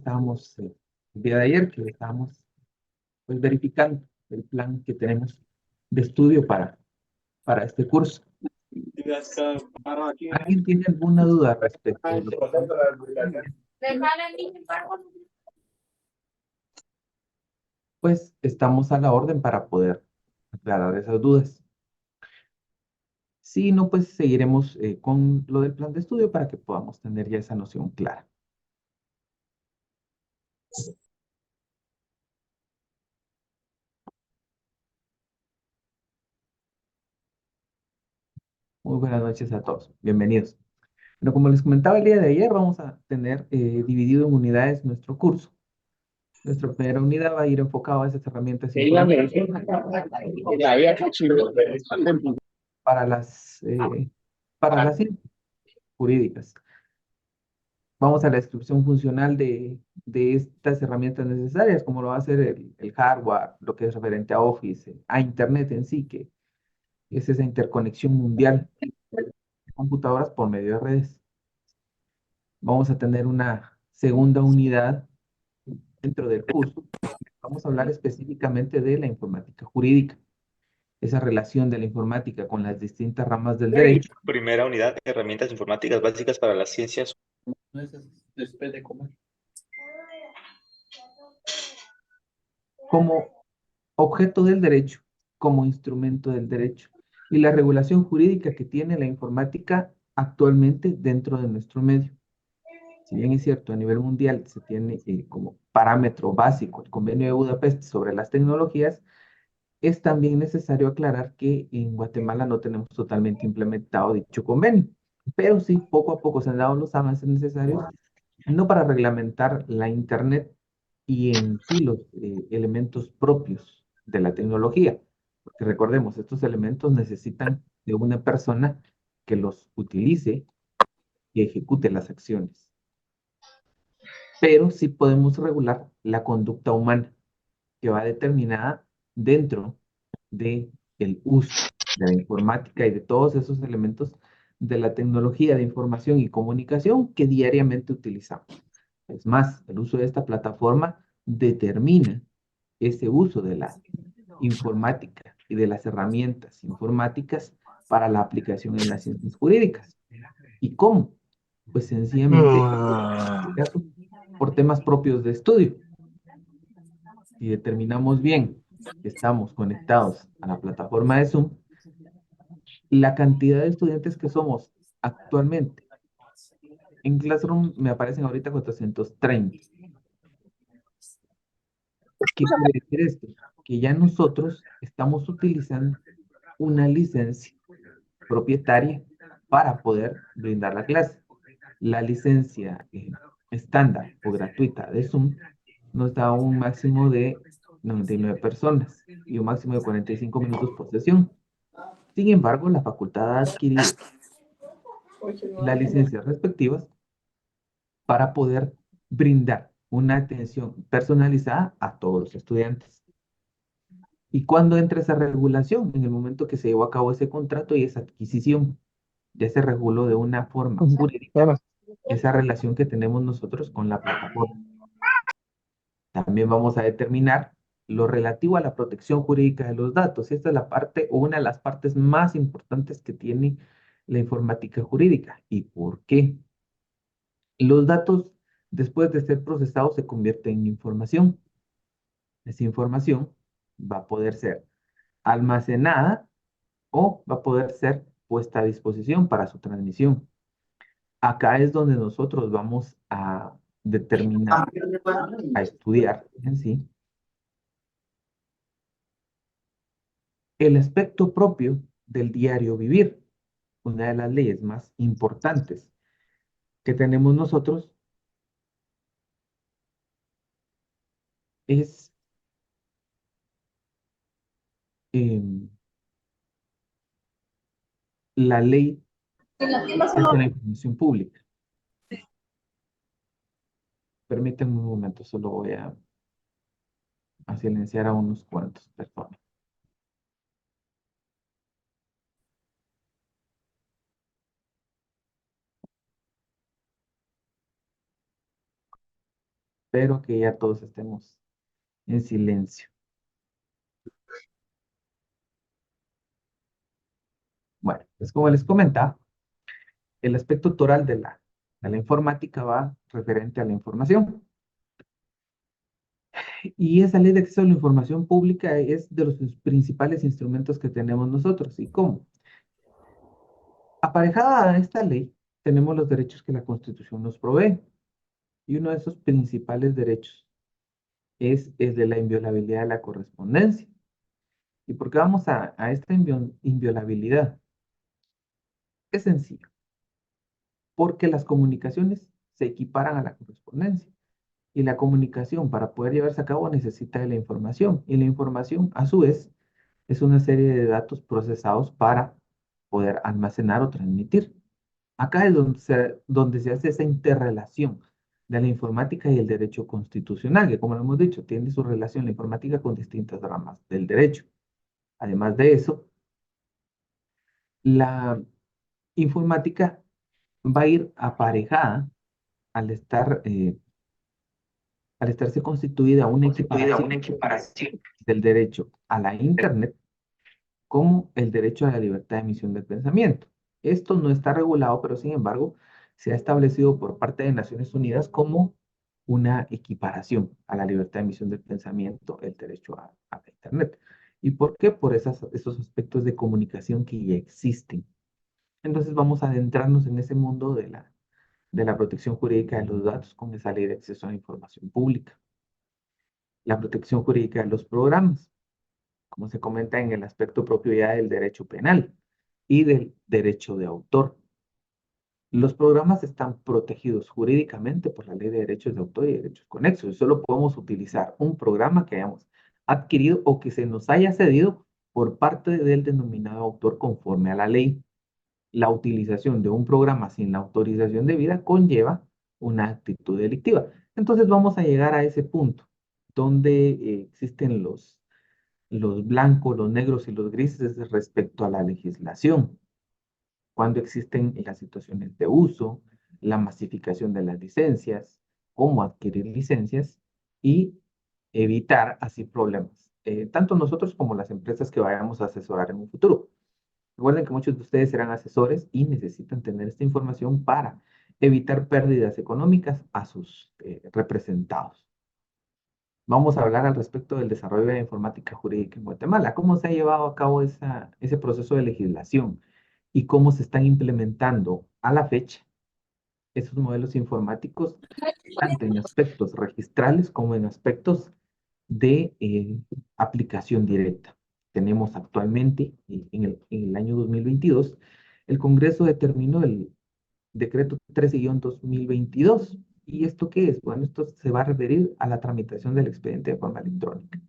Estábamos el día de ayer que estábamos pues verificando el plan que tenemos de estudio para este curso. ¿Alguien tiene alguna duda respecto de lo que estamos viendo? Pues estamos a la orden para poder aclarar esas dudas. Si no, pues seguiremos con lo del plan de estudio para que podamos tener ya esa noción clara. Muy buenas noches a todos. Bienvenidos. Bueno, como les comentaba el día de ayer, vamos a tener dividido en unidades nuestro curso. Nuestra primera unidad va a ir enfocada a esas herramientas informáticas para las ciencias jurídicas. Vamos a la descripción funcional de estas herramientas necesarias, como lo va a ser el hardware, lo que es referente a Office, a Internet en sí, que es esa interconexión mundial de computadoras por medio de redes. Vamos a tener una segunda unidad dentro del curso. Vamos a hablar específicamente de la informática jurídica, esa relación de la informática con las distintas ramas del derecho. Primera unidad, herramientas informáticas básicas para las ciencias. No es después de comer. Como objeto del derecho, como instrumento del derecho, y la regulación jurídica que tiene la informática actualmente dentro de nuestro medio. Si bien es cierto, a nivel mundial se tiene como parámetro básico el Convenio de Budapest sobre las tecnologías, es también necesario aclarar que en Guatemala no tenemos totalmente implementado dicho convenio, pero sí, poco a poco se han dado los avances necesarios, no para reglamentar la Internet y en sí los elementos propios de la tecnología, porque recordemos, estos elementos necesitan de una persona que los utilice y ejecute las acciones, pero sí podemos regular la conducta humana que va determinada dentro de el uso de la informática y de todos esos elementos de la tecnología de información y comunicación que diariamente utilizamos. Es más, el uso de esta plataforma determina ese uso de la informática y de las herramientas informáticas para la aplicación en las ciencias jurídicas. ¿Y cómo? Pues sencillamente, en este caso, por temas propios de estudio. Si determinamos bien que estamos conectados a la plataforma de Zoom, la cantidad de estudiantes que somos actualmente en Classroom me aparecen ahorita 430. ¿Qué quiere decir esto? Que ya nosotros estamos utilizando una licencia propietaria para poder brindar la clase. La licencia estándar o gratuita de Zoom nos da un máximo de 99 personas y un máximo de 45 minutos por sesión. Sin embargo, la facultad ha adquirido las licencias respectivas para poder brindar una atención personalizada a todos los estudiantes. ¿Y cuándo entra esa regulación? En el momento que se llevó a cabo ese contrato y esa adquisición. Ya se reguló de una forma jurídica Bueno, esa relación que tenemos nosotros con la plataforma. También vamos a determinar lo relativo a la protección jurídica de los datos. Esta es la parte o una de las partes más importantes que tiene la informática jurídica. ¿Y por qué? Los datos, después de ser procesados, se convierten en información. Esa información va a poder ser almacenada o va a poder ser puesta a disposición para su transmisión. Acá es donde nosotros vamos a determinar, a estudiar en sí, el aspecto propio del diario vivir. Una de las leyes más importantes que tenemos nosotros es em, la ley de acceso a la información pública. Permítanme un momento, solo voy a silenciar a unos cuantos personas. Espero que ya todos estemos en silencio. Bueno, pues como les comentaba, el aspecto toral de la informática va referente a la información. Y esa ley de acceso a la información pública es de los principales instrumentos que tenemos nosotros. ¿Y cómo? Aparejada a esta ley, tenemos los derechos que la Constitución nos provee. Y uno de esos principales derechos es el de la inviolabilidad de la correspondencia. ¿Y por qué vamos a esta inviolabilidad? Es sencillo, porque las comunicaciones se equiparan a la correspondencia. Y la comunicación, para poder llevarse a cabo, necesita de la información. Y la información, a su vez, es una serie de datos procesados para poder almacenar o transmitir. Acá es donde se hace esa interrelación de la informática y el derecho constitucional, que como lo hemos dicho, tiene su relación la informática con distintas ramas del derecho. Además de eso, la informática va a ir aparejada al al estarse constituida una Constituida equiparación una equiparación. del derecho a la Internet como el derecho a la libertad de emisión del pensamiento. Esto no está regulado, pero sin embargo se ha establecido por parte de Naciones Unidas como una equiparación a la libertad de emisión del pensamiento, el derecho a la Internet. ¿Y por qué? Por esos aspectos de comunicación que ya existen. Entonces vamos a adentrarnos en ese mundo de la protección jurídica de los datos con esa ley de acceso a la información pública. La protección jurídica de los programas, como se comenta en el aspecto propio ya del derecho penal y del derecho de autor. Los programas están protegidos jurídicamente por la Ley de Derechos de Autor y Derechos Conexos. Y solo podemos utilizar un programa que hayamos adquirido o que se nos haya cedido por parte del denominado autor conforme a la ley. La utilización de un programa sin la autorización debida conlleva una actitud delictiva. Entonces vamos a llegar a ese punto donde existen los blancos, los negros y los grises respecto a la legislación, cuando existen las situaciones de uso, la masificación de las licencias, cómo adquirir licencias y evitar así problemas, tanto nosotros como las empresas que vayamos a asesorar en un futuro. Recuerden que muchos de ustedes serán asesores y necesitan tener esta información para evitar pérdidas económicas a sus representados. Vamos a hablar al respecto del desarrollo de la informática jurídica en Guatemala, cómo se ha llevado a cabo ese proceso de legislación y cómo se están implementando a la fecha esos modelos informáticos, tanto en aspectos registrales como en aspectos de aplicación directa. Tenemos actualmente, en el año 2022, el Congreso determinó el decreto 13-2022. ¿Y esto qué es? Bueno, esto se va a referir a la tramitación del expediente de forma electrónica.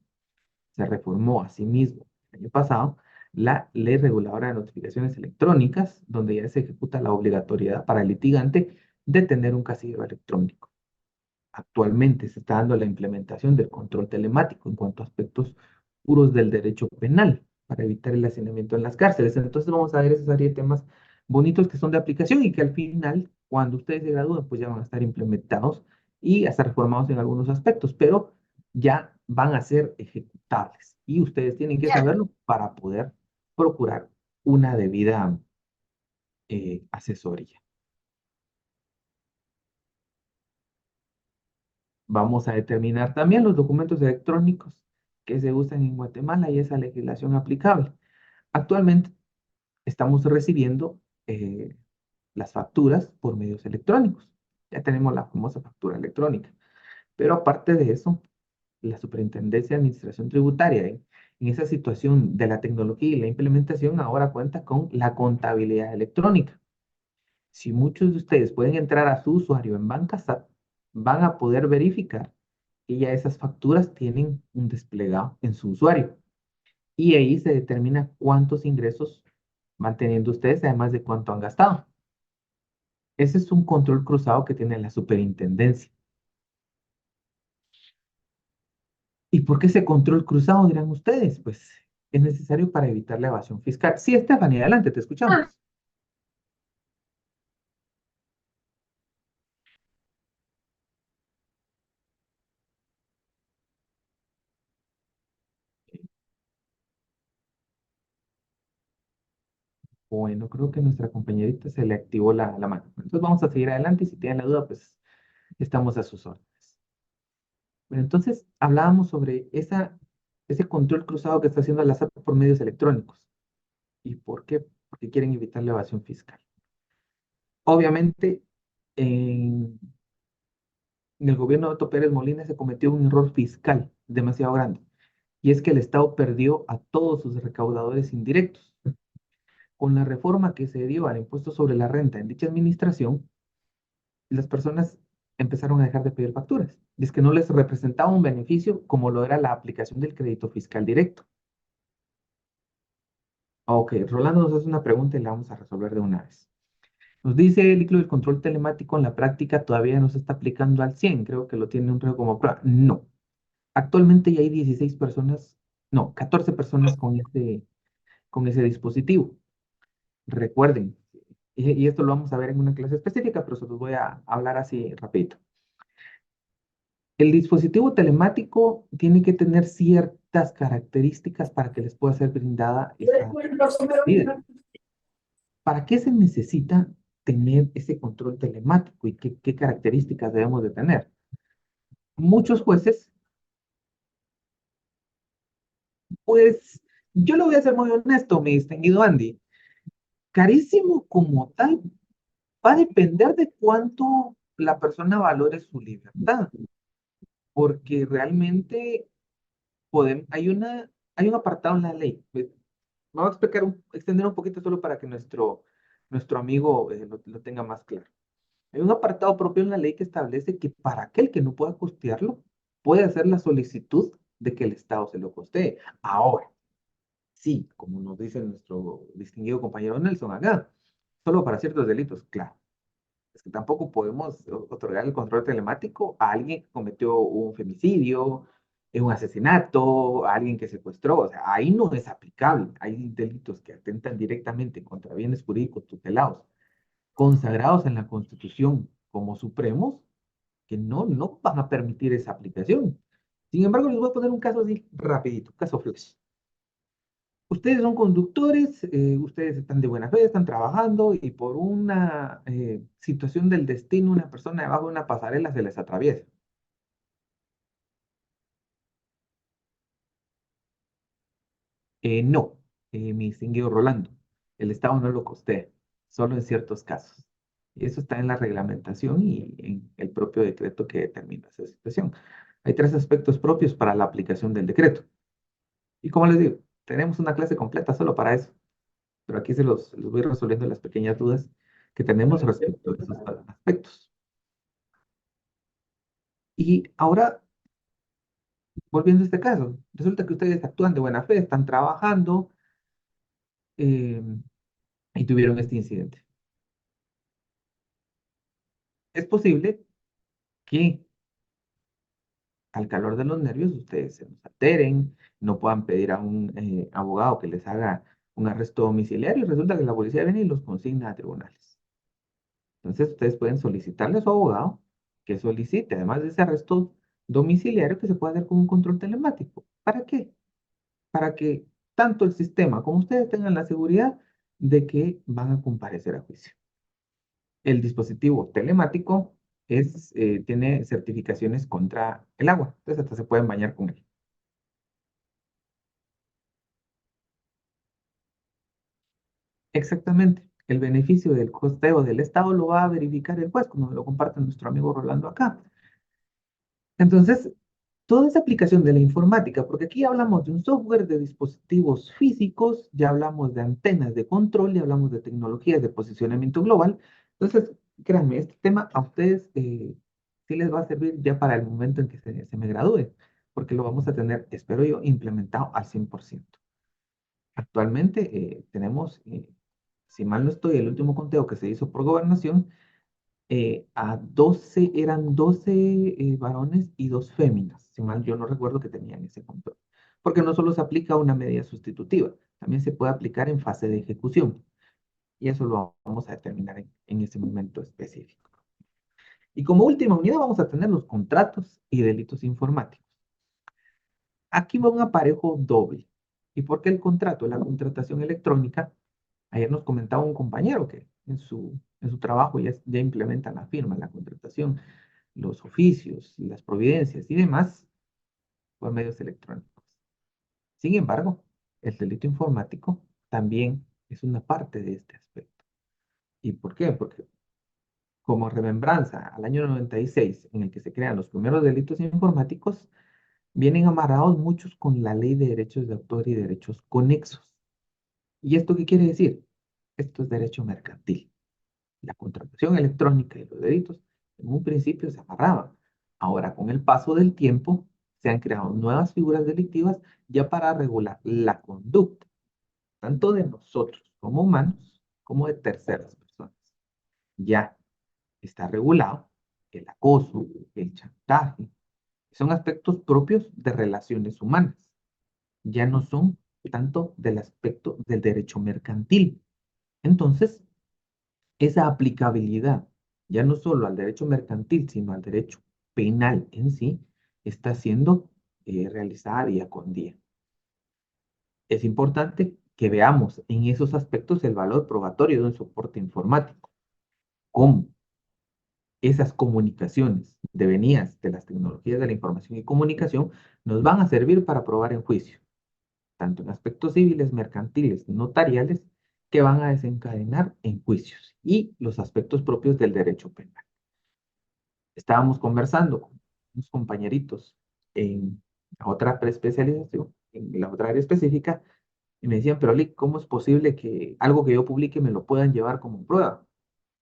Se reformó asimismo el año pasado la Ley Reguladora de Notificaciones Electrónicas, donde ya se ejecuta la obligatoriedad para el litigante de tener un casillero electrónico. Actualmente se está dando la implementación del control telemático en cuanto a aspectos puros del derecho penal para evitar el hacinamiento en las cárceles. Entonces vamos a ver esa serie de temas bonitos que son de aplicación y que al final, cuando ustedes se gradúen, pues ya van a estar implementados y a estar reformados en algunos aspectos, pero ya van a ser ejecutables y ustedes tienen que saberlo para poder procurar una debida asesoría. Vamos a determinar también los documentos electrónicos que se usan en Guatemala y esa legislación aplicable. Actualmente estamos recibiendo las facturas por medios electrónicos. Ya tenemos la famosa factura electrónica. Pero aparte de eso, la Superintendencia de Administración Tributaria, en esa situación de la tecnología y la implementación, ahora cuenta con la contabilidad electrónica. Si muchos de ustedes pueden entrar a su usuario en BancaSat, van a poder verificar que ya esas facturas tienen un desplegado en su usuario. Y ahí se determina cuántos ingresos van teniendo ustedes, además de cuánto han gastado. Ese es un control cruzado que tiene la superintendencia. ¿Y por qué ese control cruzado, dirán ustedes? Pues es necesario para evitar la evasión fiscal. Sí, Stephanie, adelante, te escuchamos. Bueno, creo que a nuestra compañerita se le activó la mano. Entonces vamos a seguir adelante y si tienen la duda, pues estamos a sus órdenes. Bueno, entonces hablábamos sobre ese control cruzado que está haciendo la SAT por medios electrónicos. ¿Y por qué? Porque quieren evitar la evasión fiscal. Obviamente, en el gobierno de Otto Pérez Molina se cometió un error fiscal demasiado grande. Y es que el Estado perdió a todos sus recaudadores indirectos. Con la reforma que se dio al impuesto sobre la renta en dicha administración, las personas empezaron a dejar de pedir facturas. Y es que no les representaba un beneficio como lo era la aplicación del crédito fiscal directo. Ok, Rolando nos hace una pregunta y la vamos a resolver de una vez. Nos dice el del control telemático en la práctica todavía no se está aplicando al 100, creo que lo tiene un reo como prueba. No, actualmente ya hay 16 personas, no, 14 personas con ese dispositivo. Recuerden, y esto lo vamos a ver en una clase específica, pero se los voy a hablar así rapidito. El dispositivo telemático tiene que tener ciertas características para que les pueda ser brindada esa vida. ¿Para qué se necesita tener ese control telemático y qué características debemos de tener? Muchos jueces, pues yo lo voy a ser muy honesto, mi distinguido Andy, carísimo como tal va a depender de cuánto la persona valore su libertad, porque realmente hay un apartado en la ley. Vamos a explicar, extender un poquito solo para que nuestro amigo lo tenga más claro. Hay un apartado propio en la ley que establece que para aquel que no pueda costearlo, puede hacer la solicitud de que el Estado se lo costee. Ahora, sí, como nos dice nuestro distinguido compañero Nelson acá, solo para ciertos delitos, claro. Es que tampoco podemos otorgar el control telemático a alguien que cometió un femicidio, un asesinato, a alguien que secuestró. O sea, ahí no es aplicable. Hay delitos que atentan directamente contra bienes jurídicos tutelados, consagrados en la Constitución como supremos, que no van a permitir esa aplicación. Sin embargo, les voy a poner un caso así rapidito, caso flash. Ustedes son conductores, ustedes están de buena fe, están trabajando y por una situación del destino, una persona debajo de una pasarela se les atraviesa. No, mi distinguido Rolando, el Estado no lo costea, solo en ciertos casos. Y eso está en la reglamentación y en el propio decreto que determina esa situación. Hay tres aspectos propios para la aplicación del decreto. Y como les digo, tenemos una clase completa solo para eso. Pero aquí los voy resolviendo las pequeñas dudas que tenemos respecto a esos aspectos. Y ahora, volviendo a este caso, resulta que ustedes actúan de buena fe, están trabajando eh, y tuvieron este incidente. Es posible que al calor de los nervios ustedes se nos alteren, no puedan pedir a un abogado que les haga un arresto domiciliario y resulta que la policía viene y los consigna a tribunales. Entonces ustedes pueden solicitarle a su abogado que solicite, además de ese arresto domiciliario, que se pueda hacer con un control telemático. ¿Para qué? Para que tanto el sistema como ustedes tengan la seguridad de que van a comparecer a juicio. El dispositivo telemático tiene certificaciones contra el agua, entonces hasta se pueden bañar con él. Exactamente. El beneficio del costeo del Estado lo va a verificar el juez, como lo comparte nuestro amigo Rolando acá. Entonces, toda esa aplicación de la informática, porque aquí hablamos de un software de dispositivos físicos, ya hablamos de antenas de control, ya hablamos de tecnologías de posicionamiento global. Entonces, créanme, este tema a ustedes sí les va a servir ya para el momento en que se me gradúen, porque lo vamos a tener, espero yo, implementado al 100%. Actualmente tenemos, si mal no estoy, el último conteo que se hizo por gobernación, eran 12 varones y 2 féminas, si mal yo no recuerdo que tenían ese control. Porque no solo se aplica una medida sustitutiva, también se puede aplicar en fase de ejecución. Y eso lo vamos a determinar en ese momento específico. Y como última unidad vamos a tener los contratos y delitos informáticos. Aquí va un aparejo doble. ¿Y por qué el contrato? La contratación electrónica Ayer nos comentaba un compañero que en su trabajo ya implementan la firma, la contratación, los oficios, las providencias y demás por medios electrónicos. Sin embargo, el delito informático también es una parte de este aspecto. ¿Y por qué? Porque como remembranza al año 96, en el que se crean los primeros delitos informáticos, vienen amarrados muchos con la ley de derechos de autor y derechos conexos. ¿Y esto qué quiere decir? Esto es derecho mercantil. La contratación electrónica y los delitos en un principio se amarraban. Ahora, con el paso del tiempo, se han creado nuevas figuras delictivas ya para regular la conducta, tanto de nosotros como humanos, como de terceras personas. Ya está regulado el acoso, el chantaje, son aspectos propios de relaciones humanas, ya no son tanto del aspecto del derecho mercantil. Entonces, esa aplicabilidad, ya no solo al derecho mercantil, sino al derecho penal en sí, está siendo realizada día con día. Es importante que veamos en esos aspectos el valor probatorio de un soporte informático, cómo esas comunicaciones devenidas de las tecnologías de la información y comunicación nos van a servir para probar en juicio, tanto en aspectos civiles, mercantiles, notariales, que van a desencadenar en juicios y los aspectos propios del derecho penal. Estábamos conversando con unos compañeritos en la otra preespecialización, en la otra área específica, y me decían, pero Lick, ¿cómo es posible que algo que yo publique me lo puedan llevar como prueba?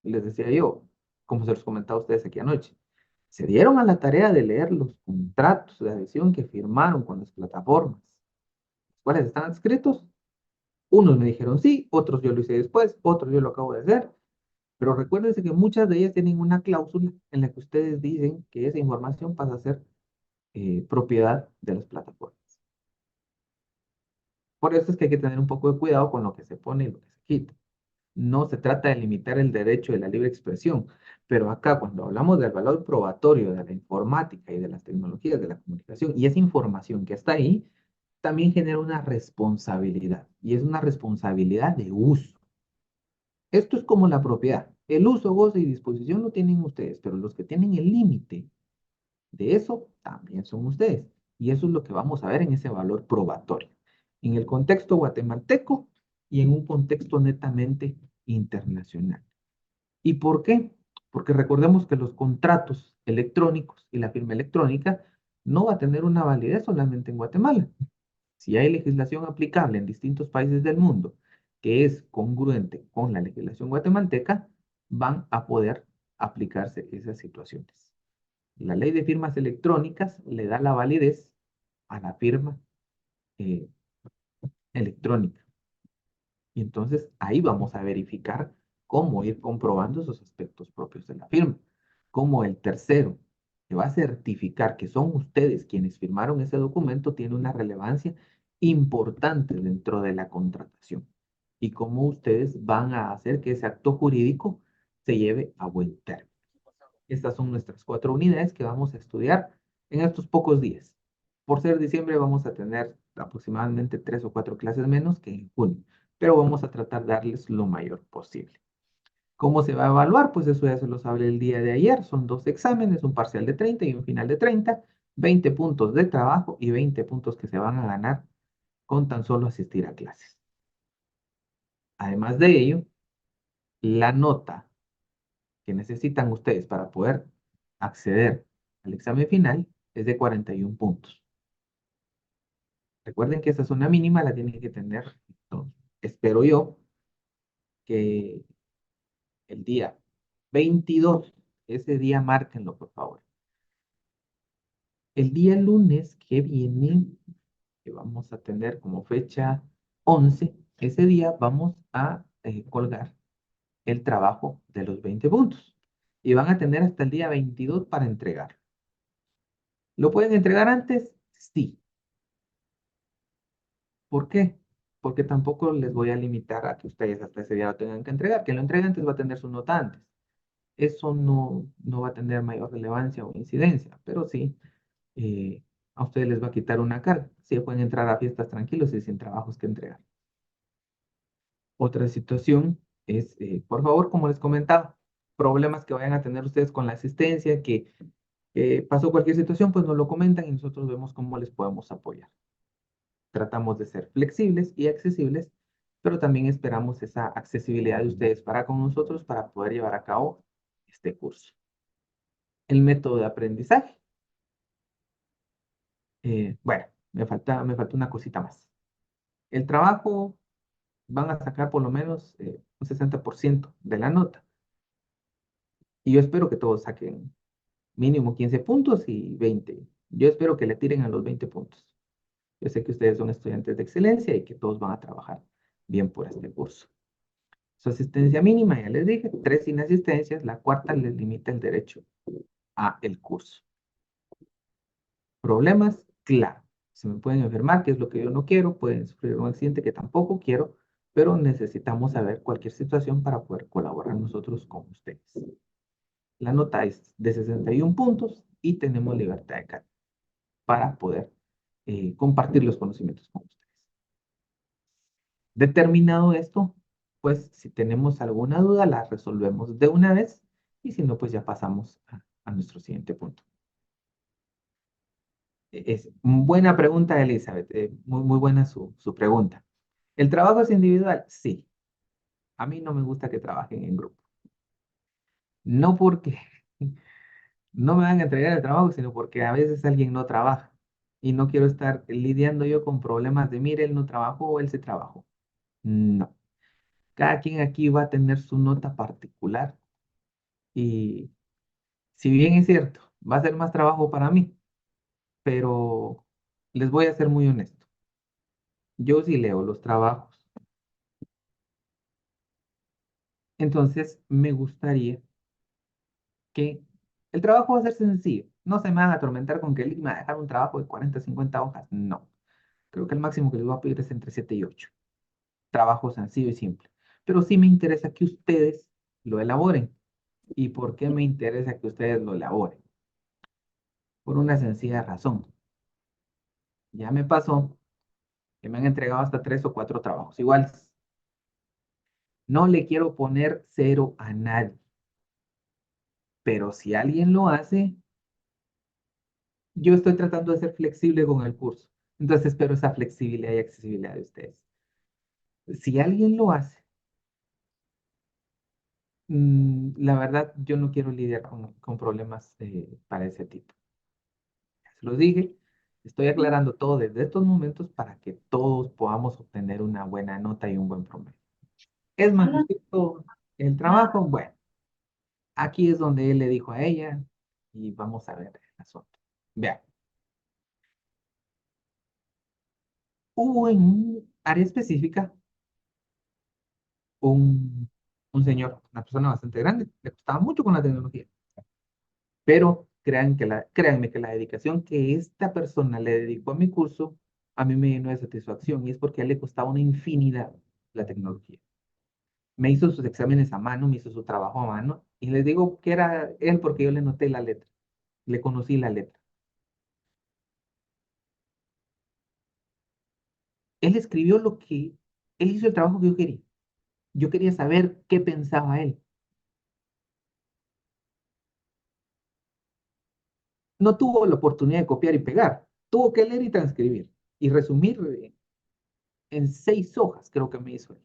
Y les decía yo, como se los comentaba a ustedes aquí anoche, se dieron a la tarea de leer los contratos de adhesión que firmaron con las plataformas, los cuales están escritos. Unos me dijeron sí, otros yo lo hice después, otros yo lo acabo de hacer. Pero recuérdense que muchas de ellas tienen una cláusula en la que ustedes dicen que esa información pasa a ser propiedad de las plataformas. Por eso es que hay que tener un poco de cuidado con lo que se pone y lo que se quita. No se trata de limitar el derecho de la libre expresión, pero acá cuando hablamos del valor probatorio de la informática y de las tecnologías de la comunicación y esa información que está ahí, también genera una responsabilidad y es una responsabilidad de uso. Esto es como la propiedad. El uso, goce y disposición lo tienen ustedes, pero los que tienen el límite de eso también son ustedes. Y eso es lo que vamos a ver en ese valor probatorio, en el contexto guatemalteco y en un contexto netamente internacional. ¿Y por qué? Porque recordemos que los contratos electrónicos y la firma electrónica no va a tener una validez solamente en Guatemala. Si hay legislación aplicable en distintos países del mundo que es congruente con la legislación guatemalteca, van a poder aplicarse esas situaciones. La ley de firmas electrónicas le da la validez a la firma eh, electrónica. Y entonces ahí vamos a verificar cómo ir comprobando esos aspectos propios de la firma. Como el tercero que va a certificar que son ustedes quienes firmaron ese documento tiene una relevancia importante dentro de la contratación. Y cómo ustedes van a hacer que ese acto jurídico se lleve a buen término. Estas son nuestras 4 unidades que vamos a estudiar en estos pocos días. Por ser diciembre vamos a tener aproximadamente 3 o 4 clases menos que en junio, pero vamos a tratar de darles lo mayor posible. ¿Cómo se va a evaluar? Pues eso ya se los hablé el día de ayer. Son 2 exámenes, un parcial de 30 y un final de 30, 20 puntos de trabajo y 20 puntos que se van a ganar con tan solo asistir a clases. Además de ello, la nota que necesitan ustedes para poder acceder al examen final es de 41 puntos. Recuerden que esa zona mínima la tienen que tener. Entonces, espero yo que el día 22, ese día márquenlo, por favor. El día lunes que viene, que vamos a tener como fecha 11, ese día vamos a colgar el trabajo de los 20 puntos. Y van a tener hasta el día 22 para entregar. ¿Lo pueden entregar antes? Sí. ¿Por qué? Porque tampoco les voy a limitar a que ustedes hasta ese día lo tengan que entregar. Quien lo entregue antes va a tener su nota antes. Eso no va a tener mayor relevancia o incidencia, pero sí a ustedes les va a quitar una carga. Sí pueden entrar a fiestas tranquilos y sin trabajos que entregar. Otra situación es, por favor, como les comentaba, problemas que vayan a tener ustedes con la asistencia, que pasó cualquier situación, pues nos lo comentan y nosotros vemos cómo les podemos apoyar. Tratamos de ser flexibles y accesibles, pero también esperamos esa accesibilidad de ustedes para con nosotros para poder llevar a cabo este curso. El método de aprendizaje. Bueno, me falta una cosita más. El trabajo van a sacar por lo menos un 60% de la nota. Y yo espero que todos saquen mínimo 15 puntos y 20. Yo espero que le tiren a los 20 puntos. Yo sé que ustedes son estudiantes de excelencia y que todos van a trabajar bien por este curso. Su asistencia mínima, ya les dije, 3 inasistencias, la cuarta les limita el derecho a el curso. Problemas, claro. Se me pueden enfermar, que es lo que yo no quiero, pueden sufrir un accidente que tampoco quiero, pero necesitamos saber cualquier situación para poder colaborar nosotros con ustedes. La nota es de 61 puntos y tenemos libertad de cátedra para poder compartir los conocimientos con ustedes. Determinado esto, pues si tenemos alguna duda, la resolvemos de una vez y si no, pues ya pasamos a nuestro siguiente punto. Es buena pregunta, Elizabeth. Muy buena su pregunta. ¿El trabajo es individual? Sí. A mí no me gusta que trabajen en grupo. No porque no me van a entregar el trabajo, sino porque a veces alguien no trabaja y no quiero estar lidiando yo con problemas de, mire, él no trabajó o él se trabajó. No. Cada quien aquí va a tener su nota particular y si bien es cierto, va a ser más trabajo para mí, pero les voy a ser muy honesto. Yo sí leo los trabajos. Entonces, me gustaría que el trabajo va a ser sencillo. No se me van a atormentar con que el me va a dejar un trabajo de 40, 50 hojas. No. Creo que el máximo que les voy a pedir es entre 7 y 8. Trabajo sencillo y simple. Pero sí me interesa que ustedes lo elaboren. ¿Y por qué me interesa que ustedes lo elaboren? Por una sencilla razón. Ya me pasó que me han entregado hasta 3 o 4 trabajos iguales. No le quiero poner cero a nadie, pero si alguien lo hace, yo estoy tratando de ser flexible con el curso. Entonces espero esa flexibilidad y accesibilidad de ustedes. Si alguien lo hace, la verdad, yo no quiero lidiar con problemas para ese tipo. Ya se los dije, estoy aclarando todo desde estos momentos para que todos podamos obtener una buena nota y un buen promedio. ¿Es manuscrito el trabajo? Bueno, aquí es donde él le dijo a ella y vamos a ver el asunto. Vean, hubo en un área específica un, un señor, una persona bastante grande, le costaba mucho con la tecnología, pero créanme que la dedicación que esta persona le dedicó a mi curso, a mí me llenó de satisfacción y es porque a él le costaba una infinidad la tecnología. Me hizo sus exámenes a mano, me hizo su trabajo a mano y les digo que era él porque yo le noté la letra, le conocí la letra. Él escribió él hizo el trabajo que yo quería. Yo quería saber qué pensaba él. No tuvo la oportunidad de copiar y pegar. Tuvo que leer y transcribir y resumir en 6 hojas, creo que me hizo él.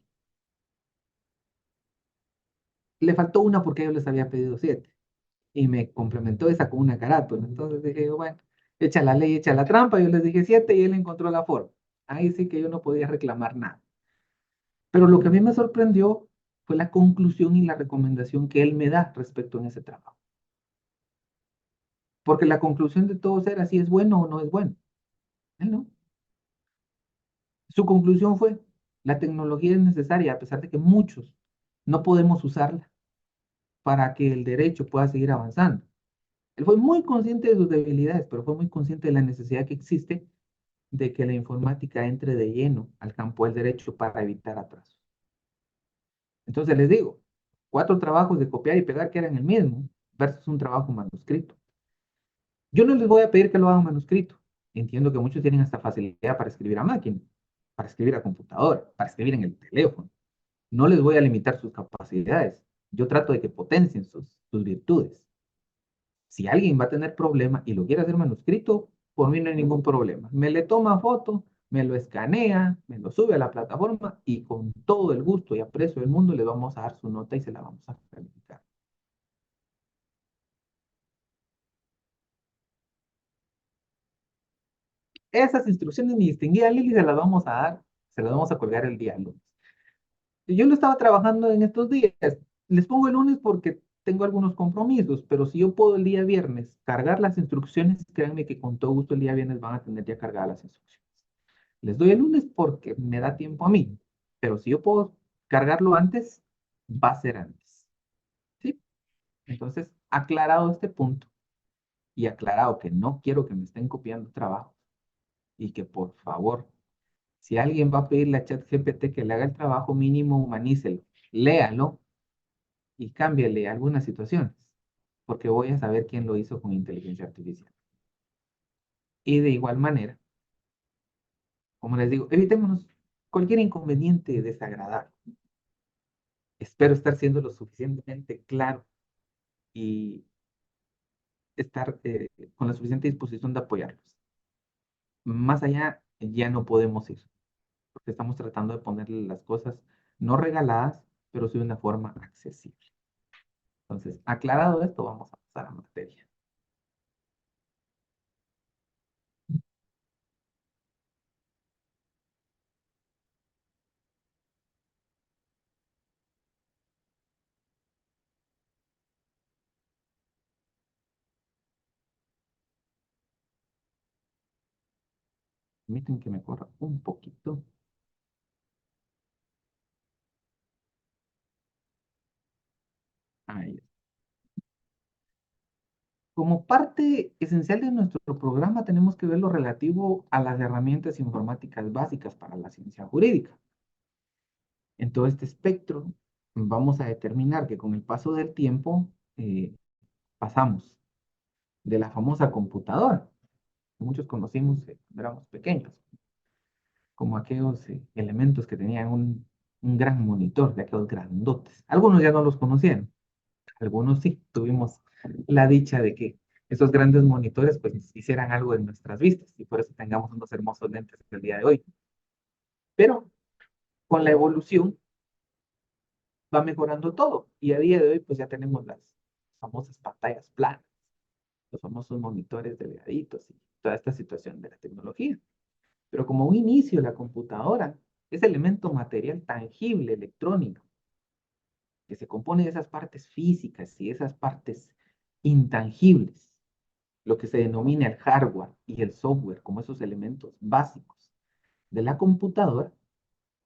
Le faltó una porque yo les había pedido 7 y me complementó esa con una carátula. Entonces dije, bueno, echa la ley, echa la trampa. Yo les dije 7 y él encontró la forma. Ahí sí que yo no podía reclamar nada. Pero lo que a mí me sorprendió fue la conclusión y la recomendación que él me da respecto en ese trabajo. Porque la conclusión de todos era si es bueno o no es bueno. Él no. Su conclusión fue, la tecnología es necesaria a pesar de que muchos no podemos usarla para que el derecho pueda seguir avanzando. Él fue muy consciente de sus debilidades, pero fue muy consciente de la necesidad que existe de que la informática entre de lleno al campo del derecho para evitar atrasos. Entonces les digo, 4 trabajos de copiar y pegar que eran el mismo versus un trabajo manuscrito. Yo no les voy a pedir que lo hagan manuscrito. Entiendo que muchos tienen hasta facilidad para escribir a máquina, para escribir a computadora, para escribir en el teléfono. No les voy a limitar sus capacidades. Yo trato de que potencien sus virtudes. Si alguien va a tener problema y lo quiere hacer manuscrito, por mí no hay ningún problema. Me le toma foto, me lo escanea, me lo sube a la plataforma y con todo el gusto y aprecio del mundo le vamos a dar su nota y se la vamos a calificar. Esas instrucciones, mi distinguida Lili, se las vamos a dar, se las vamos a colgar el día lunes. Yo lo estaba trabajando en estos días. Les pongo el lunes porque tengo algunos compromisos, pero si yo puedo el día viernes cargar las instrucciones, créanme que con todo gusto el día viernes van a tener ya cargadas las instrucciones. Les doy el lunes porque me da tiempo a mí, pero si yo puedo cargarlo antes, va a ser antes. ¿Sí? Entonces, aclarado este punto y aclarado que no quiero que me estén copiando trabajo y que por favor, si alguien va a pedirle a ChatGPT que le haga el trabajo mínimo, humanícelo, léalo y cámbiale algunas situaciones, porque voy a saber quién lo hizo con inteligencia artificial. Y de igual manera, como les digo, evitémonos cualquier inconveniente desagradable. Espero estar siendo lo suficientemente claro y estar con la suficiente disposición de apoyarlos. Más allá ya no podemos ir, porque estamos tratando de ponerle las cosas no regaladas, pero sí de una forma accesible. Entonces, aclarado esto, vamos a pasar a materia. Permiten que me corra un poquito. Ahí. Como parte esencial de nuestro programa, tenemos que ver lo relativo a las herramientas informáticas básicas para la ciencia jurídica. En todo este espectro, vamos a determinar que con el paso del tiempo pasamos de la famosa computadora, que muchos conocimos cuando éramos pequeños, como aquellos elementos que tenían un gran monitor, de aquellos grandotes. Algunos ya no los conocían, algunos sí, tuvimos la dicha de que esos grandes monitores pues hicieran algo en nuestras vistas y por eso tengamos unos hermosos lentes el día de hoy. Pero con la evolución va mejorando todo y a día de hoy pues ya tenemos las famosas pantallas planas, los famosos monitores delgaditos y toda esta situación de la tecnología. Pero como un inicio, la computadora es elemento material tangible, electrónico, que se compone de esas partes físicas y esas partes intangibles, lo que se denomina el hardware y el software como esos elementos básicos de la computadora,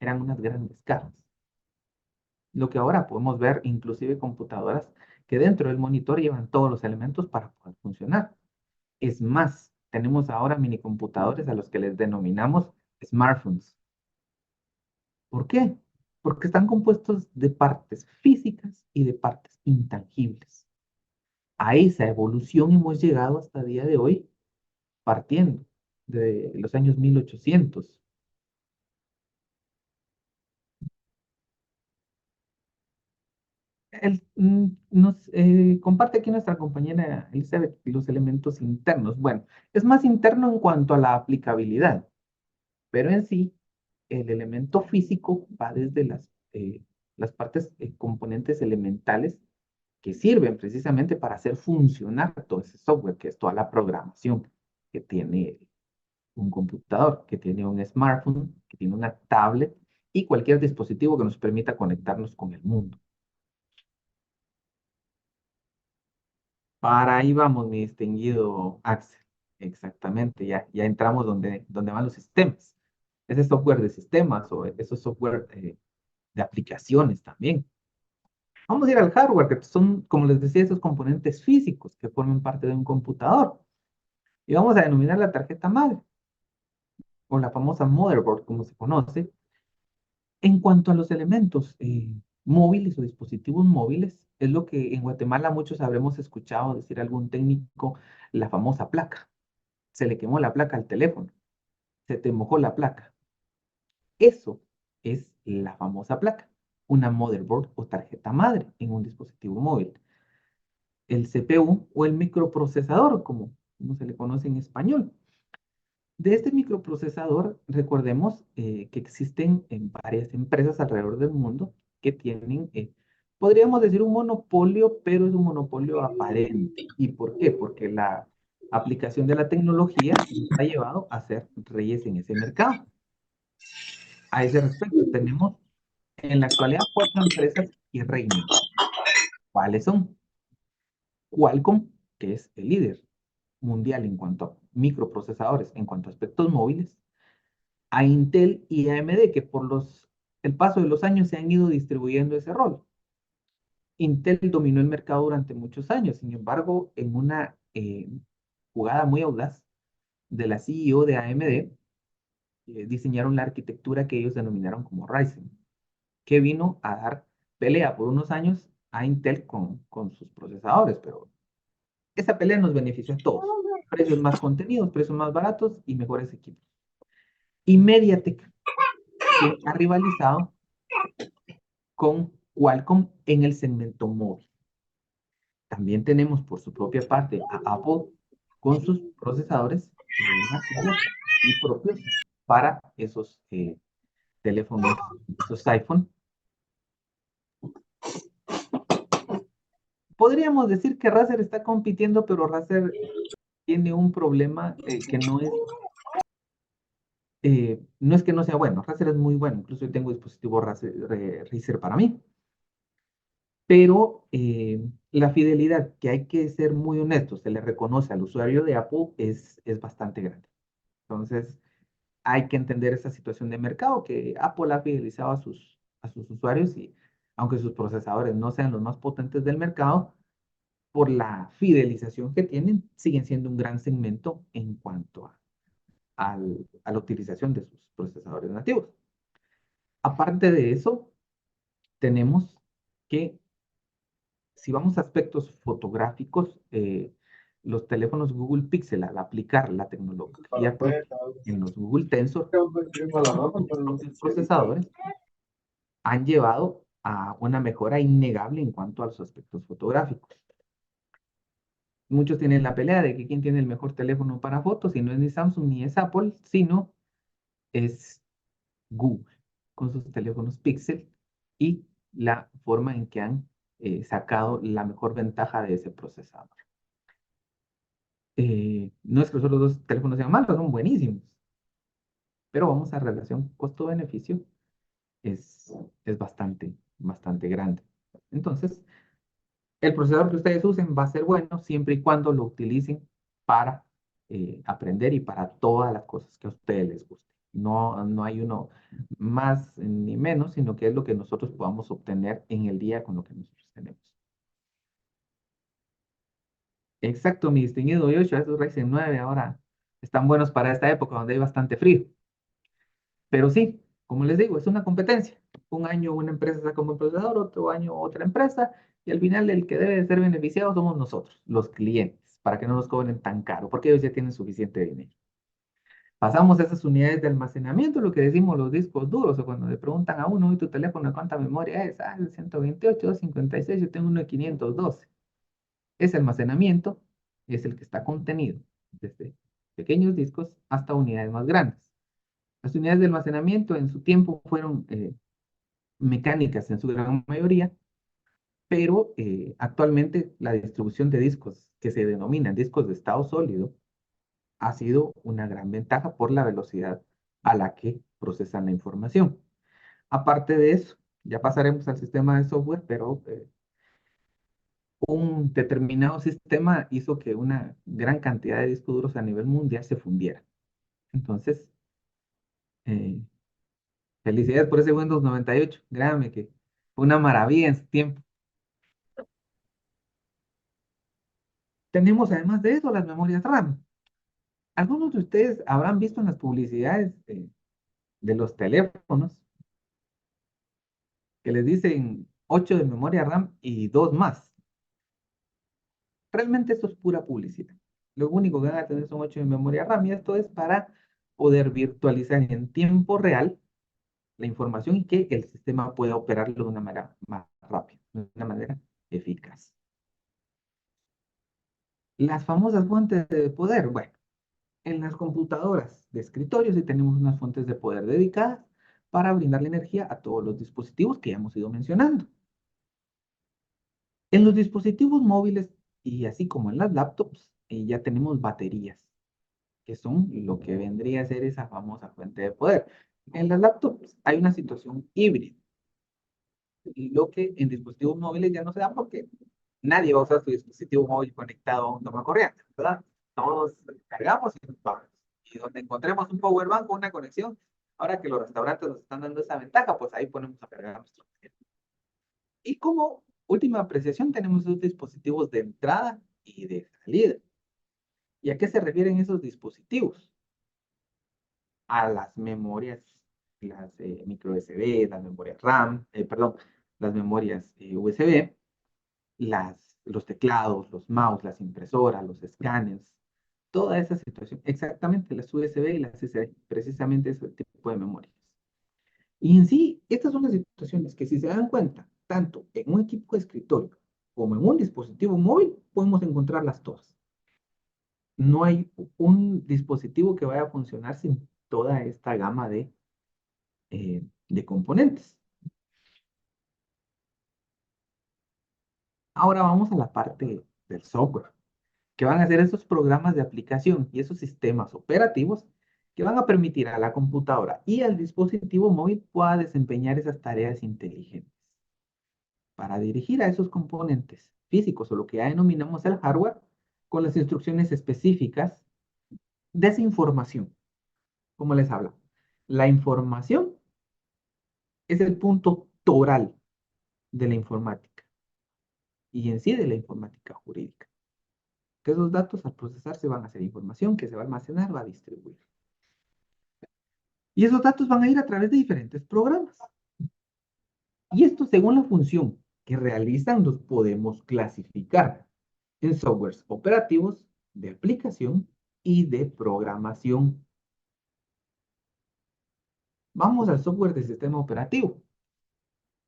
eran unas grandes cajas. Lo que ahora podemos ver, inclusive computadoras que dentro del monitor llevan todos los elementos para poder funcionar. Es más, tenemos ahora mini computadores a los que les denominamos smartphones. ¿Por qué? Porque están compuestos de partes físicas y de partes intangibles. A esa evolución hemos llegado hasta el día de hoy, partiendo de los años 1800. Nos comparte aquí nuestra compañera Elizabeth los elementos internos. Bueno, es más interno en cuanto a la aplicabilidad, pero en sí, el elemento físico va desde las partes, componentes elementales que sirven precisamente para hacer funcionar todo ese software, que es toda la programación que tiene un computador, que tiene un smartphone, que tiene una tablet y cualquier dispositivo que nos permita conectarnos con el mundo. Para ahí vamos, mi distinguido Axel. Exactamente, ya entramos donde van los sistemas. Ese software de sistemas o esos software de aplicaciones también. Vamos a ir al hardware, que son, como les decía, esos componentes físicos que forman parte de un computador. Y vamos a denominar la tarjeta madre, o la famosa motherboard, como se conoce. En cuanto a los elementos móviles o dispositivos móviles, es lo que en Guatemala muchos habremos escuchado decir algún técnico, la famosa placa. Se le quemó la placa al teléfono, se te mojó la placa. Eso es la famosa placa. una motherboard o tarjeta madre en un dispositivo móvil. El CPU o el microprocesador, como se le conoce en español. De este microprocesador, recordemos que existen en varias empresas alrededor del mundo que tienen, podríamos decir un monopolio, pero es un monopolio aparente. ¿Y por qué? Porque la aplicación de la tecnología nos ha llevado a ser reyes en ese mercado. A ese respecto, tenemos en la actualidad 4 empresas que reinan. ¿Cuáles son? Qualcomm, que es el líder mundial en cuanto a microprocesadores, en cuanto a aspectos móviles, a Intel y AMD, que por el paso de los años se han ido distribuyendo ese rol. Intel dominó el mercado durante muchos años, sin embargo, en una jugada muy audaz de la CEO de AMD, diseñaron la arquitectura que ellos denominaron como Ryzen, que vino a dar pelea por unos años a Intel con sus procesadores, pero esa pelea nos benefició a todos. Precios más contenidos, precios más baratos y mejores equipos. Y MediaTek, que ha rivalizado con Qualcomm en el segmento móvil. También tenemos por su propia parte a Apple con sus procesadores nativos y propios para esos teléfonos, esos iPhone. Podríamos decir que Razer está compitiendo, pero Razer tiene un problema que no es que no sea bueno. Razer es muy bueno, incluso yo tengo dispositivo Razer para mí, pero la fidelidad, que hay que ser muy honesto, se le reconoce al usuario de Apple es bastante grande. Entonces, hay que entender esa situación de mercado que Apple ha fidelizado a sus usuarios y aunque sus procesadores no sean los más potentes del mercado, por la fidelización que tienen, siguen siendo un gran segmento en cuanto a la utilización de sus procesadores nativos. Aparte de eso, tenemos que si vamos a aspectos fotográficos, los teléfonos Google Pixel, al aplicar la tecnología propia en los Google Tensor, sus propios procesadores, han llevado a una mejora innegable en cuanto a los aspectos fotográficos. Muchos tienen la pelea de que quién tiene el mejor teléfono para fotos, y no es ni Samsung ni es Apple, sino es Google, con sus teléfonos Pixel y la forma en que han sacado la mejor ventaja de ese procesador. No es que solo los dos teléfonos sean malos, son buenísimos, pero vamos a relación costo-beneficio, es bastante grande. Entonces, el procesador que ustedes usen va a ser bueno siempre y cuando lo utilicen para aprender y para todas las cosas que a ustedes les guste. No, no hay uno más ni menos, sino que es lo que nosotros podamos obtener en el día con lo que nosotros tenemos. Exacto, mi distinguido Yoshua, esos Ryzen 9 ahora están buenos para esta época donde hay bastante frío. Pero sí, como les digo, es una competencia. Un año una empresa saca un buen procesador, otro año otra empresa, y al final el que debe de ser beneficiado somos nosotros, los clientes, para que no nos cobren tan caro, porque ellos ya tienen suficiente dinero. Pasamos a esas unidades de almacenamiento, lo que decimos los discos duros, o cuando le preguntan a uno, ¿y tu teléfono cuánta memoria es? Ah, el 128, 256, yo tengo uno de 512. Ese almacenamiento es el que está contenido desde pequeños discos hasta unidades más grandes. Las unidades de almacenamiento en su tiempo fueron mecánicas en su gran mayoría, pero actualmente la distribución de discos que se denominan discos de estado sólido ha sido una gran ventaja por la velocidad a la que procesan la información. Aparte de eso, ya pasaremos al sistema de software, pero un determinado sistema hizo que una gran cantidad de discos duros a nivel mundial se fundieran. Entonces, eh, felicidades por ese Windows 98. Créanme que fue una maravilla en su tiempo. Tenemos además de eso las memorias RAM. Algunos de ustedes habrán visto en las publicidades de los teléfonos que les dicen 8 de memoria RAM y 2 más. Realmente esto es pura publicidad. Lo único que van a tener son 8 de memoria RAM y esto es para poder virtualizar en tiempo real la información y que el sistema pueda operarlo de una manera más rápida, de una manera eficaz. Las famosas fuentes de poder. Bueno, en las computadoras de escritorio sí tenemos unas fuentes de poder dedicadas para brindarle energía a todos los dispositivos que ya hemos ido mencionando. En los dispositivos móviles y así como en las laptops, ya tenemos baterías, que son lo que vendría a ser esa famosa fuente de poder. En las laptops hay una situación híbrida, lo que en dispositivos móviles ya no se da porque nadie va a usar su dispositivo móvil conectado a un toma corriente, ¿verdad? Todos cargamos y nos vamos. Y donde encontremos un power bank o una conexión, ahora que los restaurantes nos están dando esa ventaja, pues ahí ponemos a cargar nuestro teléfono. Y como última apreciación, tenemos esos dispositivos de entrada y de salida. ¿Y a qué se refieren esos dispositivos? A las memorias, las micro USB, las memorias RAM, perdón, las memorias USB, los teclados, los mouse, las impresoras, los escáneres, toda esa situación. Exactamente, las USB y las SSD, precisamente ese tipo de memorias. Y en sí, estas son las situaciones que si se dan cuenta, tanto en un equipo de escritorio como en un dispositivo móvil, podemos encontrarlas todas. No hay un dispositivo que vaya a funcionar sin toda esta gama de componentes. Ahora vamos a la parte del software, que van a ser esos programas de aplicación y esos sistemas operativos que van a permitir a la computadora y al dispositivo móvil pueda desempeñar esas tareas inteligentes. Para dirigir a esos componentes físicos o lo que ya denominamos el hardware, con las instrucciones específicas de esa información. Como les hablo, la información es el punto toral de la informática y en sí de la informática jurídica. Que esos datos al procesarse van a ser información que se va a almacenar, va a distribuir. Y esos datos van a ir a través de diferentes programas. Y esto según la función que realizan los podemos clasificar en softwares operativos, de aplicación y de programación. Vamos al software de sistema operativo.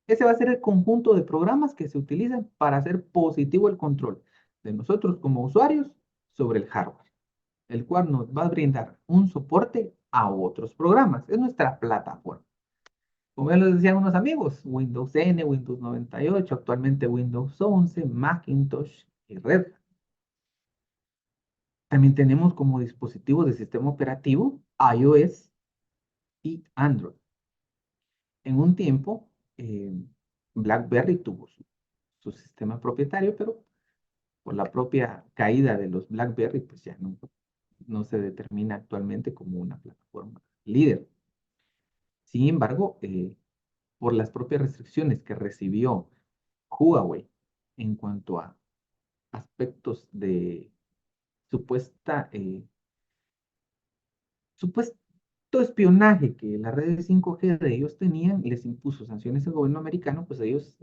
Ese va a ser el conjunto de programas que se utilizan para hacer positivo el control de nosotros como usuarios sobre el hardware, el cual nos va a brindar un soporte a otros programas. Es nuestra plataforma. Como ya lo decían unos amigos, Windows N, Windows 98, actualmente Windows 11, Macintosh y Red Hat. También tenemos como dispositivos de sistema operativo iOS y Android. En un tiempo, BlackBerry tuvo su sistema propietario, pero por la propia caída de los BlackBerry, pues ya no se determina actualmente como una plataforma líder. Sin embargo, por las propias restricciones que recibió Huawei en cuanto a aspectos de supuesta, supuesto espionaje que las redes 5G de ellos tenían, les impuso sanciones al gobierno americano, pues ellos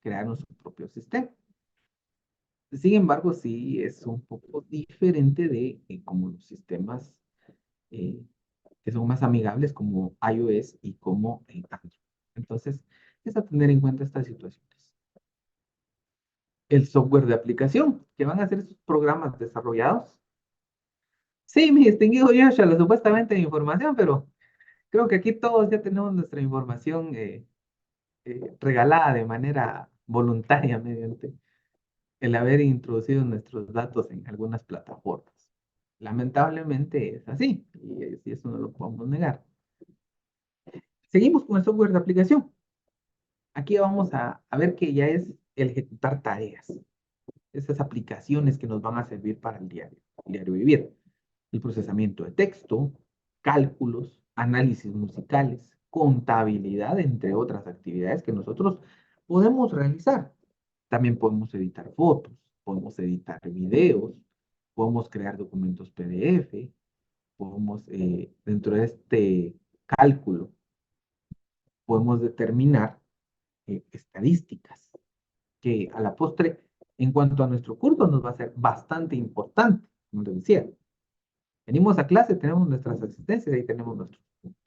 crearon su propio sistema. Sin embargo, sí es un poco diferente de como los sistemas eh, que son más amigables como iOS y como Android. Entonces, es a tener en cuenta estas situaciones. El software de aplicación, que van a ser esos programas desarrollados. Sí, mi distinguido Joshua, la supuestamente de información, pero creo que aquí todos ya tenemos nuestra información regalada de manera voluntaria mediante el haber introducido nuestros datos en algunas plataformas. Lamentablemente es así, y eso no lo podemos negar. Seguimos con el software de aplicación. Aquí vamos a ver que ya es el ejecutar tareas, esas aplicaciones que nos van a servir para el diario vivir. El procesamiento de texto, cálculos, análisis musicales, contabilidad, entre otras actividades que nosotros podemos realizar. También podemos editar fotos, podemos editar videos, podemos crear documentos PDF, podemos, dentro de este cálculo, podemos determinar estadísticas, que a la postre, en cuanto a nuestro curso, nos va a ser bastante importante, como les decía. Venimos a clase, tenemos nuestras asistencias y tenemos nuestros puntos.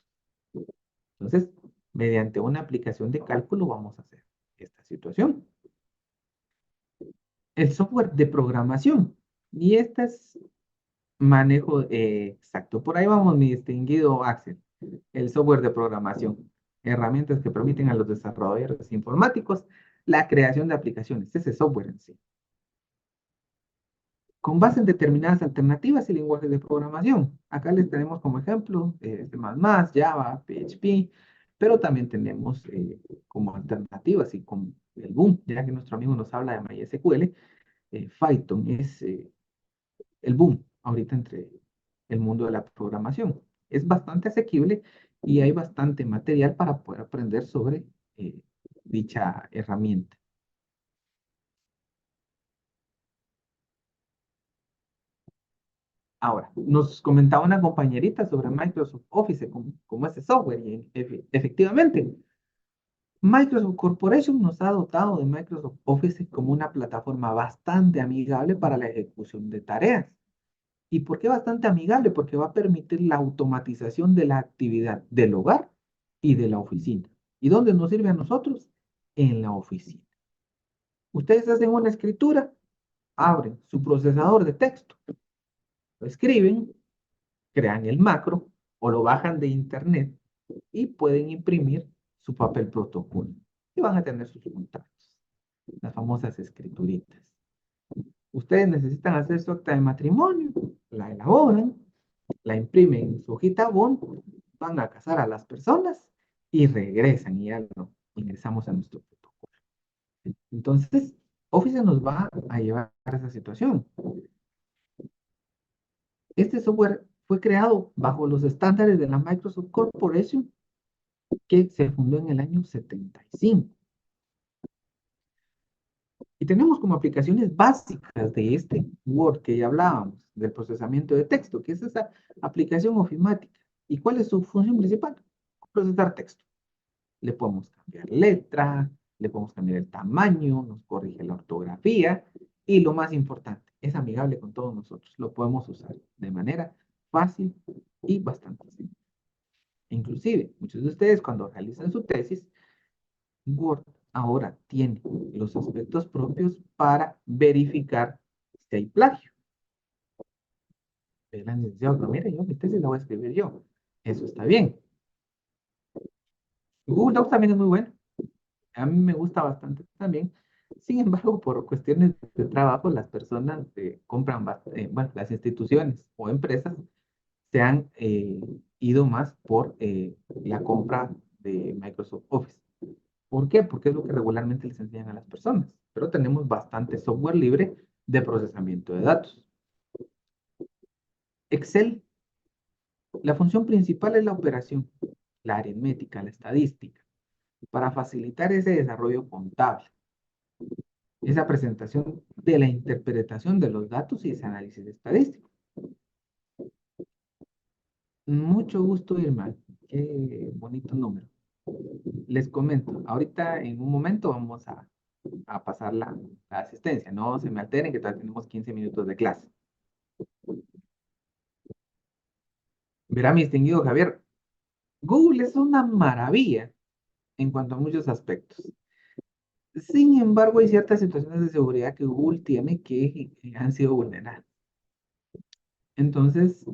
Entonces, Mediante una aplicación de cálculo vamos a hacer esta situación. El software de programación. Y este es manejo exacto. Por ahí vamos, mi distinguido Axel. El software de programación. Herramientas que permiten a los desarrolladores informáticos la creación de aplicaciones. Ese software en sí. Con base en determinadas alternativas y lenguajes de programación. Acá les tenemos como ejemplo C++, Java, PHP, pero también tenemos como alternativas y como el boom, ya que nuestro amigo nos habla de MySQL, Python es el boom ahorita entre el mundo de la programación. Es bastante asequible y hay bastante material para poder aprender sobre dicha herramienta. Ahora, nos comentaba una compañerita sobre Microsoft Office, como ese software, y efectivamente, Microsoft Corporation nos ha dotado de Microsoft Office como una plataforma bastante amigable para la ejecución de tareas. ¿Y por qué bastante amigable? Porque va a permitir la automatización de la actividad del hogar y de la oficina. ¿Y dónde nos sirve a nosotros? En la oficina. Ustedes hacen una escritura, abren su procesador de texto, lo escriben, crean el macro o lo bajan de internet y pueden imprimir su papel protocolo. Y van a tener sus contactos, las famosas escrituritas. Ustedes necesitan hacer su acta de matrimonio, la elaboran, la imprimen en su hojita bond, van a casar a las personas y regresan y ya lo ingresamos a nuestro protocolo. Entonces, Office nos va a llevar a esa situación. Este software fue creado bajo los estándares de la Microsoft Corporation que se fundó en el año 75. Y tenemos como aplicaciones básicas de este Word que ya hablábamos, del procesamiento de texto, que es esa aplicación ofimática. ¿Y cuál es su función principal? Procesar texto. Le podemos cambiar letra, le podemos cambiar el tamaño, nos corrige la ortografía y lo más importante, es amigable con todos nosotros. Lo podemos usar de manera fácil y bastante simple. Inclusive, muchos de ustedes cuando realizan su tesis, Word ahora tiene los aspectos propios para verificar si hay plagio. El licenciado, pero mire, yo mi tesis la voy a escribir yo. Eso está bien. Google Docs también es muy bueno. A mí me gusta bastante también. Sin embargo, por cuestiones de trabajo, las personas compran, bueno, las instituciones o empresas se han ido más por la compra de Microsoft Office. ¿Por qué? Porque es lo que regularmente les enseñan a las personas. Pero tenemos bastante software libre de procesamiento de datos. Excel, la función principal es la operación, la aritmética, la estadística, para facilitar ese desarrollo contable, esa presentación de la interpretación de los datos y ese análisis estadístico. Mucho gusto, Irma. Qué bonito número. Les comento, ahorita en un momento vamos a pasar la asistencia. No se me alteren que todavía tenemos 15 minutos de clase. Verá, mi distinguido Javier, Google es una maravilla en cuanto a muchos aspectos. Sin embargo, hay ciertas situaciones de seguridad que Google tiene que han sido vulneradas. Entonces,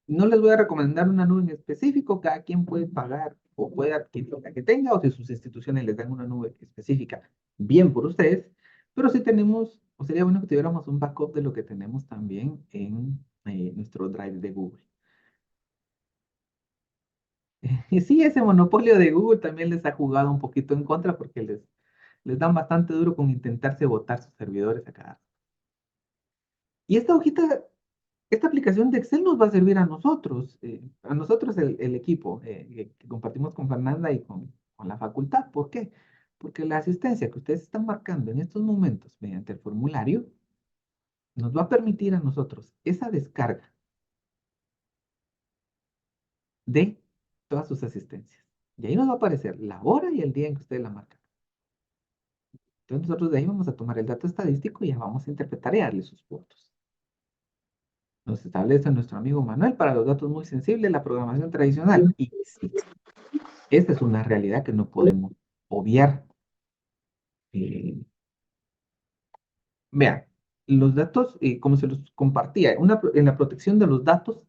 no les voy a recomendar una nube en específico, cada quien puede pagar o puede adquirir la que tenga, o si sus instituciones les dan una nube específica, bien por ustedes, pero si tenemos, o sería bueno que tuviéramos un backup de lo que tenemos también en nuestro Drive de Google. Y sí, ese monopolio de Google también les ha jugado un poquito en contra porque les dan bastante duro con intentarse botar sus servidores a cada rato. Y esta hojita, esta aplicación de Excel nos va a servir a nosotros el equipo que compartimos con Fernanda y con la facultad. ¿Por qué? Porque la asistencia que ustedes están marcando en estos momentos mediante el formulario nos va a permitir a nosotros esa descarga de todas sus asistencias. Y ahí nos va a aparecer la hora y el día en que ustedes la marcan. Entonces nosotros de ahí vamos a tomar el dato estadístico y ya vamos a interpretar y darle sus puntos. Nos establece nuestro amigo Manuel para los datos muy sensibles, la programación tradicional. Y sí, Esta es una realidad que no podemos obviar. Eh, Vean, los datos, como se los compartía, en la protección de los datos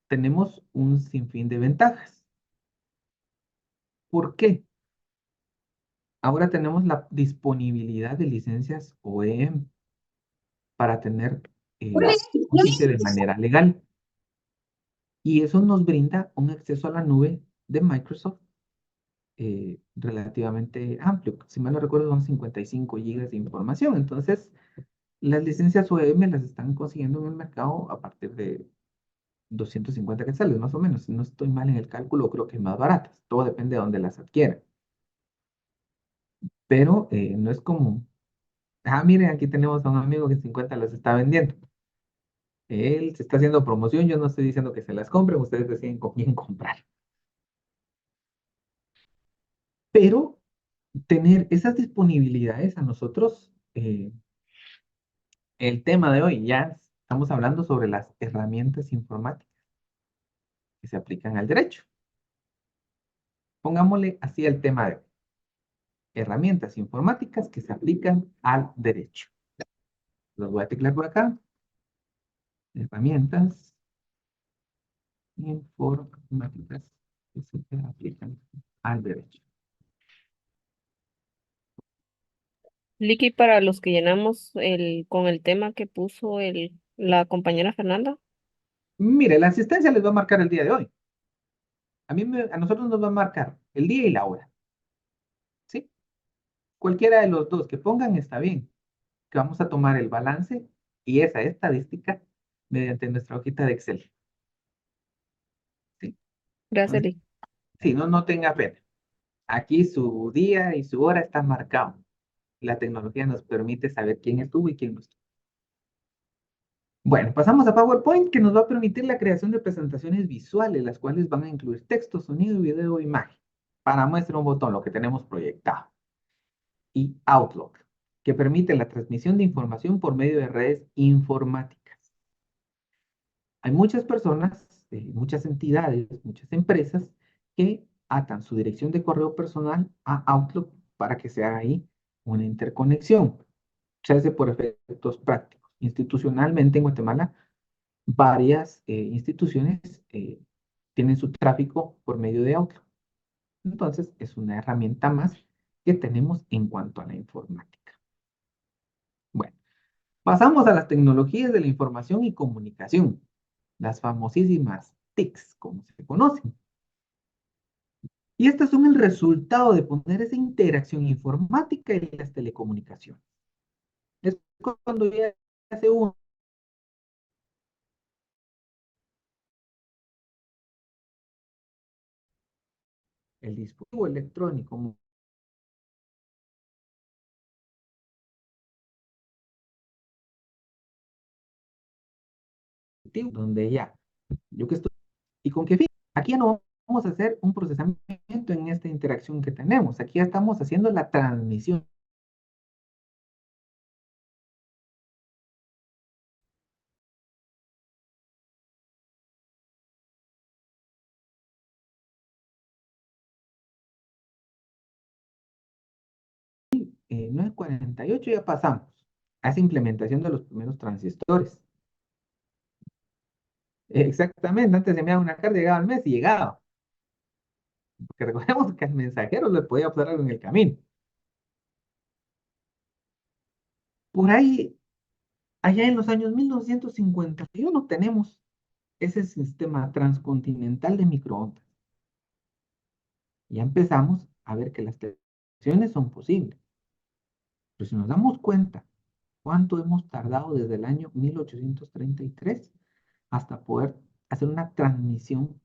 tenemos un sinfín de ventajas. ¿Por qué? Ahora tenemos la disponibilidad de licencias OEM para tener un sitio de manera legal. Y eso nos brinda un acceso a la nube de Microsoft relativamente amplio. Si mal no recuerdo, son 55 gigas de información. Entonces, las licencias OEM las están consiguiendo en el mercado a partir de 250 quetzales, más o menos. Si no estoy mal en el cálculo, creo que es más baratas. Todo depende de dónde las adquieran. Pero no es como, miren, aquí tenemos a un amigo que 50 las está vendiendo. Él se está haciendo promoción, yo no estoy diciendo que se las compren, ustedes deciden con quién comprar. Pero tener esas disponibilidades a nosotros, el tema de hoy, ya estamos hablando sobre las herramientas informáticas que se aplican al derecho. Pongámosle así el tema de hoy, herramientas informáticas que se aplican al derecho. Los voy a teclear por acá. Herramientas informáticas que se aplican al derecho. Licky, para los que llenamos con el tema que puso la compañera Fernanda. Mire, la asistencia les va a marcar el día de hoy. A nosotros nos va a marcar el día y la hora. ¿Sí? Cualquiera de los dos que pongan está bien. Que vamos a tomar el balance y esa estadística mediante nuestra hojita de Excel. ¿Sí? Gracias, Entonces, Licky. sí, no tenga pena. Aquí su día y su hora están marcados. La tecnología nos permite saber quién estuvo y quién no estuvo. Bueno, pasamos a PowerPoint, que nos va a permitir la creación de presentaciones visuales, las cuales van a incluir texto, sonido, video, imagen. Para muestra un botón, lo que tenemos proyectado. Y Outlook, que permite la transmisión de información por medio de redes informáticas. Hay muchas personas, muchas entidades, muchas empresas que atan su dirección de correo personal a Outlook para que se haga ahí una interconexión. Se hace por efectos prácticos. Institucionalmente en Guatemala, varias instituciones tienen su tráfico por medio de Outlook. Entonces, es una herramienta más que tenemos en cuanto a la informática. Bueno, pasamos a las tecnologías de la información y comunicación, las famosísimas TICs, como se conocen. Y estas son el resultado de poner esa interacción informática y las telecomunicaciones. Es cuando ya se une el dispositivo electrónico donde ya, yo que estoy, ¿y con qué fin? Aquí ya no vamos a hacer un procesamiento en esta interacción que tenemos, aquí ya estamos haciendo la transmisión. En 948 ya pasamos a esa implementación de los primeros transistores. Exactamente, antes se enviaba una carta, llegaba al mes y llegaba. Porque recordemos que al mensajero le podía pasar algo en el camino. Por ahí, allá en los años 1951 tenemos ese sistema transcontinental de microondas. Ya empezamos a ver que las televisiones son posibles. Pero si nos damos cuenta cuánto hemos tardado desde el año 1833 hasta poder hacer una transmisión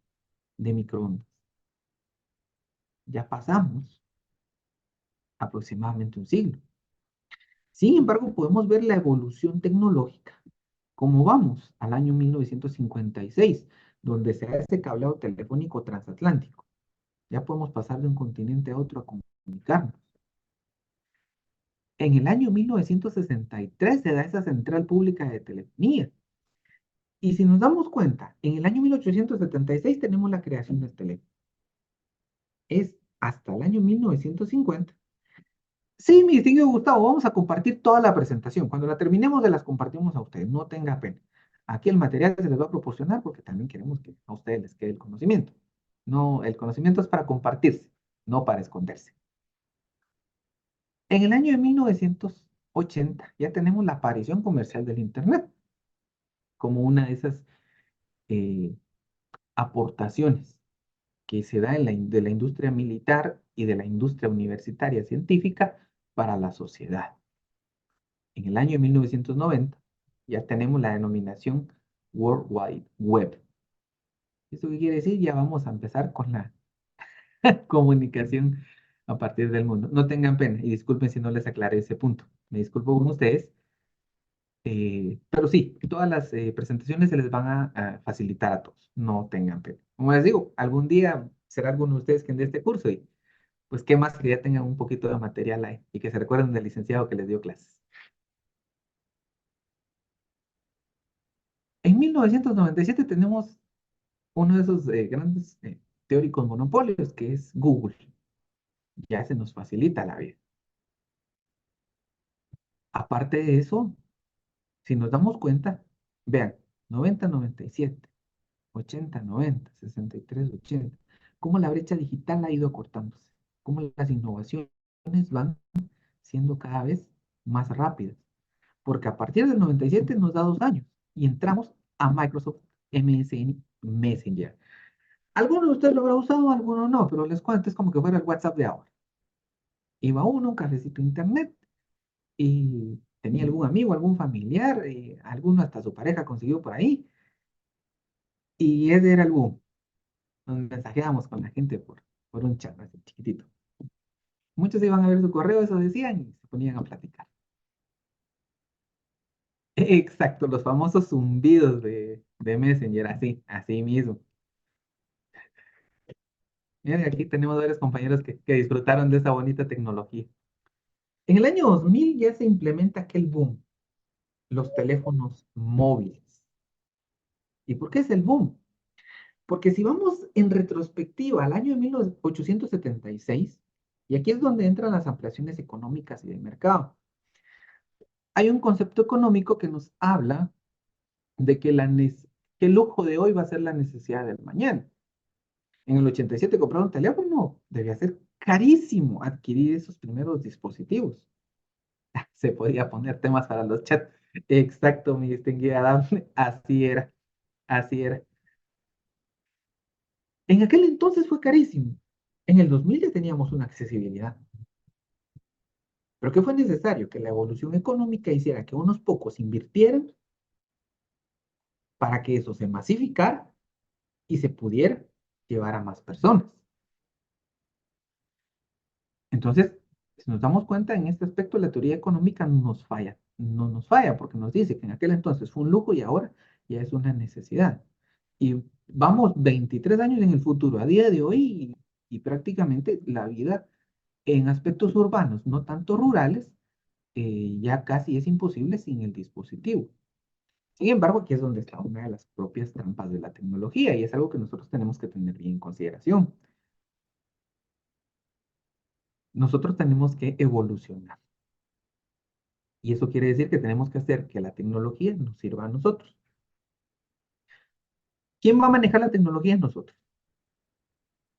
de microondas, ya pasamos aproximadamente un siglo. Sin embargo, podemos ver la evolución tecnológica. Como vamos al año 1956, donde se hace cableado telefónico transatlántico. Ya podemos pasar de un continente a otro a comunicarnos. En el año 1963 se da esa central pública de telefonía. Y si nos damos cuenta, en el año 1876 tenemos la creación del teléfono. es hasta el año 1950. Sí, mi distinguido Gustavo, vamos a compartir toda la presentación. Cuando la terminemos, se las compartimos a ustedes, no tenga pena. Aquí el material se les va a proporcionar porque también queremos que a ustedes les quede el conocimiento. No, el conocimiento es para compartirse, no para esconderse. En el año de 1980 ya tenemos la aparición comercial del Internet como una de esas eh, aportaciones que se da de la industria militar y de la industria universitaria científica para la sociedad. En el año de 1990 ya tenemos la denominación World Wide Web. ¿Esto qué quiere decir? Ya vamos a empezar con la comunicación a partir del mundo. No tengan pena y disculpen si no les aclaré ese punto. Me disculpo con ustedes, pero sí, todas las presentaciones se les van a facilitar a todos. No tengan pena. Como les digo, algún día será alguno de ustedes quien dé este curso y pues qué más que ya tengan un poquito de material ahí y que se recuerden del licenciado que les dio clases. En 1997 tenemos uno de esos grandes teóricos monopolios que es Google. Ya se nos facilita la vida. Aparte de eso, si nos damos cuenta, vean, 90, 97, 80, 90, 63, 80, cómo la brecha digital ha ido acortándose, cómo las innovaciones van siendo cada vez más rápidas. Porque a partir del 97 nos da 2 años y entramos a Microsoft MSN Messenger. Algunos de ustedes lo habrán usado, algunos no, pero les cuento, es como que fuera el WhatsApp de ahora. Iba uno, un cafecito de internet, y tenía algún amigo, algún familiar, alguno hasta su pareja consiguió por ahí, y ese era el boom. Nos mensajeábamos con la gente por un chat así chiquitito. Muchos iban a ver su correo, eso decían, y se ponían a platicar. Exacto, los famosos zumbidos de Messenger, así, así mismo. Miren, aquí tenemos varios compañeros que disfrutaron de esa bonita tecnología. En el año 2000 ya se implementa aquel boom, los teléfonos móviles. ¿Y por qué es el boom? Porque si vamos en retrospectiva al año de 1876, y aquí es donde entran las ampliaciones económicas y del mercado, hay un concepto económico que nos habla de que el lujo de hoy va a ser la necesidad del mañana. En el 87 comprar un teléfono debía ser carísimo adquirir esos primeros dispositivos. Se podía poner temas para los chats. Exacto, mi distinguida Dafne. Así era, así era. En aquel entonces fue carísimo. En el 2000 ya teníamos una accesibilidad. Pero ¿qué fue necesario? Que la evolución económica hiciera que unos pocos invirtieran para que eso se masificara y se pudiera llevar a más personas. Entonces, si nos damos cuenta en este aspecto, la teoría económica nos falla. No nos falla porque nos dice que en aquel entonces fue un lujo y ahora ya es una necesidad. Y vamos 23 años en el futuro, a día de hoy, y prácticamente la vida en aspectos urbanos, no tanto rurales, ya casi es imposible sin el dispositivo. Sin embargo, aquí es donde está una de las propias trampas de la tecnología y es algo que nosotros tenemos que tener bien en consideración. Nosotros tenemos que evolucionar y eso quiere decir que tenemos que hacer que la tecnología nos sirva a nosotros. ¿Quién va a manejar la tecnología? Nosotros.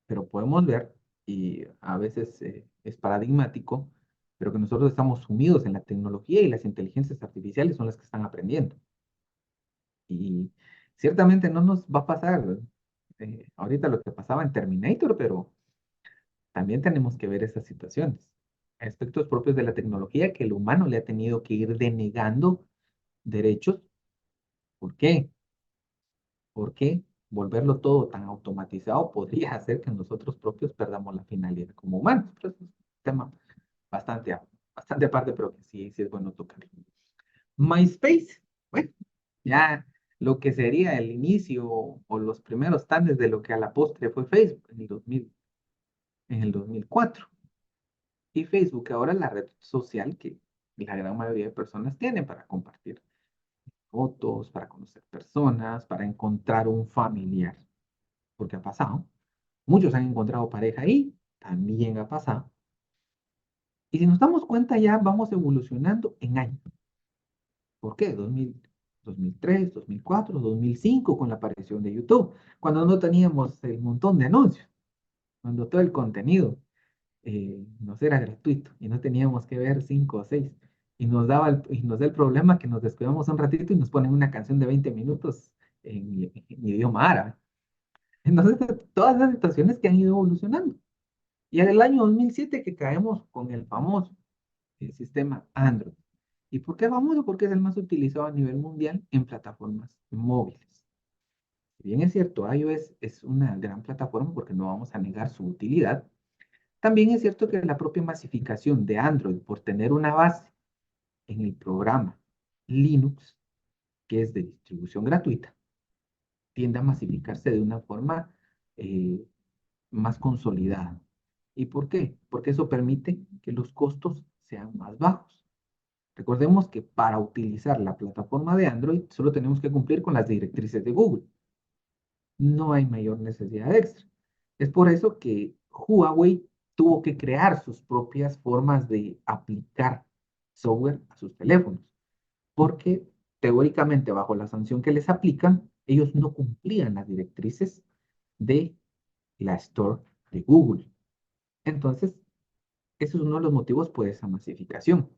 Pero podemos ver, y a veces es paradigmático, pero que nosotros estamos sumidos en la tecnología y las inteligencias artificiales son las que están aprendiendo. Y ciertamente no nos va a pasar ahorita lo que pasaba en Terminator, pero también tenemos que ver esas situaciones. Aspectos propios de la tecnología que el humano le ha tenido que ir denegando derechos. ¿Por qué? Porque volverlo todo tan automatizado podría hacer que nosotros propios perdamos la finalidad como humanos. Pero es un tema bastante, bastante aparte, pero que sí, sí es bueno tocar. MySpace, bueno, ya lo que sería el inicio o los primeros tandes de lo que a la postre fue Facebook en el 2004. Y Facebook ahora es la red social que la gran mayoría de personas tienen para compartir fotos, para conocer personas, para encontrar un familiar, porque ha pasado. Muchos han encontrado pareja ahí también ha pasado. Y si nos damos cuenta, ya vamos evolucionando en años. ¿Por qué? 2003, 2004, 2005 con la aparición de YouTube, cuando no teníamos el montón de anuncios, cuando todo el contenido nos era gratuito y no teníamos que ver 5 o 6. Y nos da el problema que nos descuidamos un ratito y nos ponen una canción de 20 minutos en idioma árabe. Entonces, todas las situaciones que han ido evolucionando. Y en el año 2007 que caemos con el famoso sistema Android. ¿Y por qué famoso? Porque es el más utilizado a nivel mundial en plataformas móviles. Si bien es cierto, iOS es una gran plataforma porque no vamos a negar su utilidad, también es cierto que la propia masificación de Android por tener una base en el programa Linux, que es de distribución gratuita, tiende a masificarse de una forma eh, más consolidada. ¿Y por qué? Porque eso permite que los costos sean más bajos. Recordemos que para utilizar la plataforma de Android solo tenemos que cumplir con las directrices de Google. No hay mayor necesidad extra. Es por eso que Huawei tuvo que crear sus propias formas de aplicar software a sus teléfonos, porque teóricamente bajo la sanción que les aplican, ellos no cumplían las directrices de la Store de Google. Entonces, eso es uno de los motivos por esa masificación.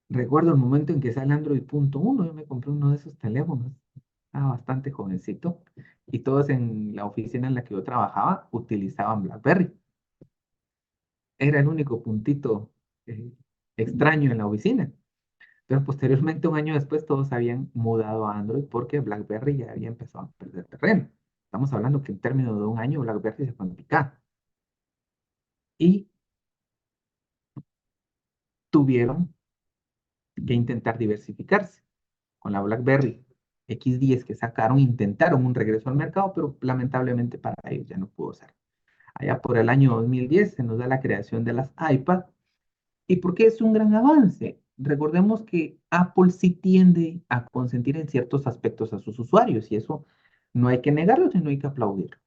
Recuerdo el momento en que sale Android 1, yo me compré uno de esos teléfonos, estaba bastante jovencito, y todos en la oficina en la que yo trabajaba utilizaban BlackBerry. Era el único puntito eh, extraño en la oficina. Pero posteriormente, un año después, todos habían mudado a Android porque BlackBerry ya había empezado a perder terreno. Estamos hablando que en términos de un año BlackBerry se fue en picada. Y tuvieron que intentar diversificarse. Con la BlackBerry X10 que sacaron, intentaron un regreso al mercado, pero lamentablemente para ellos ya no pudo ser. Allá por el año 2010 se nos da la creación de las iPad. ¿Y por qué es un gran avance? Recordemos que Apple sí tiende a consentir en ciertos aspectos a sus usuarios y eso no hay que negarlo, sino hay que aplaudirlo.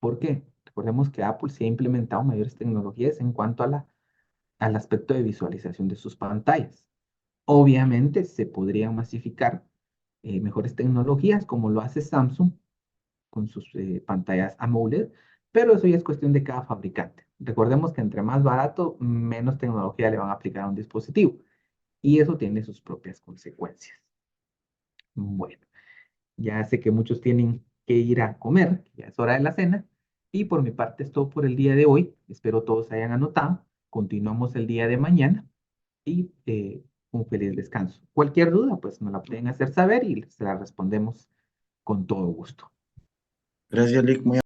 ¿Por qué? Recordemos que Apple sí ha implementado mayores tecnologías en cuanto al aspecto de visualización de sus pantallas. Obviamente se podrían masificar mejores tecnologías como lo hace Samsung con sus pantallas AMOLED, pero eso ya es cuestión de cada fabricante. Recordemos que entre más barato, menos tecnología le van a aplicar a un dispositivo y eso tiene sus propias consecuencias. Bueno, ya sé que muchos tienen que ir a comer, ya es hora de la cena, y por mi parte es todo por el día de hoy. Espero todos hayan anotado. Continuamos el día de mañana y un feliz descanso. Cualquier duda, pues nos la pueden hacer saber y se la respondemos con todo gusto. Gracias, Lick. Muy